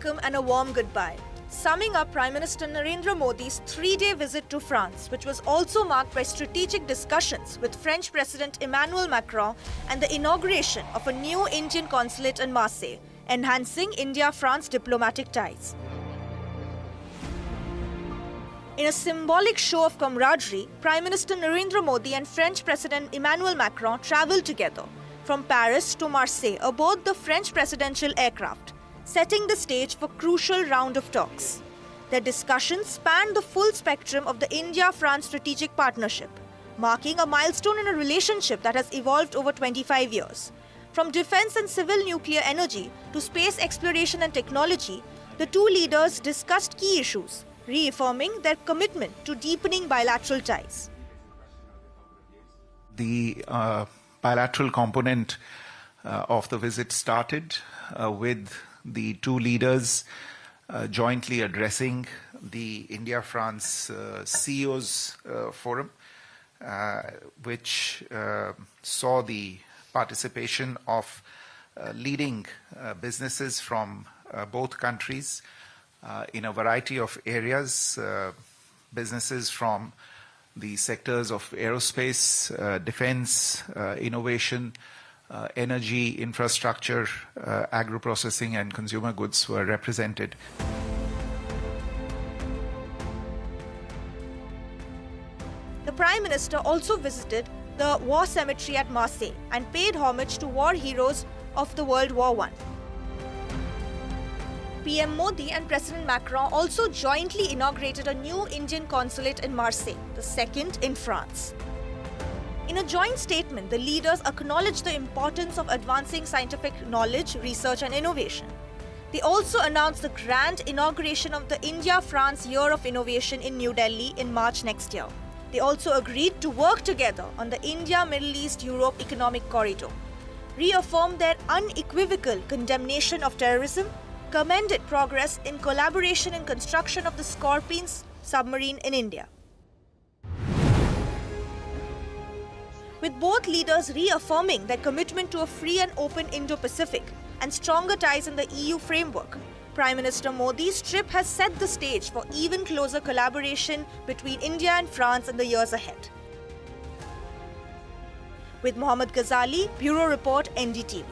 welcome and a warm goodbye, summing up Prime Minister Narendra Modi's 3-day visit to France, which was also marked by strategic discussions with French President Emmanuel Macron and the inauguration of a new Indian consulate in Marseille, enhancing India-France diplomatic ties. In a symbolic show of camaraderie, Prime Minister Narendra Modi and French President Emmanuel Macron travelled together from Paris to Marseille aboard the French presidential aircraft, setting the stage for a crucial round of talks. Their discussions spanned the full spectrum of the India-France strategic partnership, marking a milestone in a relationship that has evolved over 25 years. From defense and civil nuclear energy to space exploration and technology, the two leaders discussed key issues, reaffirming their commitment to deepening bilateral ties. The bilateral component of the visit started with the two leaders jointly addressing the India-France CEOs Forum, which saw the participation of leading businesses from both countries in a variety of areas, businesses from the sectors of aerospace, defense, innovation, energy, infrastructure, agro-processing and consumer goods were represented. The Prime Minister also visited the War Cemetery at Marseille and paid homage to war heroes of the World War I. PM Modi and President Macron also jointly inaugurated a new Indian consulate in Marseille, the second in France. In a joint statement, the leaders acknowledged the importance of advancing scientific knowledge, research and innovation. They also announced the grand inauguration of the India-France Year of Innovation in New Delhi in March next year. They also agreed to work together on the India-Middle East-Europe Economic Corridor, reaffirmed their unequivocal condemnation of terrorism, commended progress in collaboration in construction of the Scorpène submarine in India. With both leaders reaffirming their commitment to a free and open Indo-Pacific and stronger ties in the EU framework, Prime Minister Modi's trip has set the stage for even closer collaboration between India and France in the years ahead. With Mohammad Ghazali, Bureau Report, NDTV.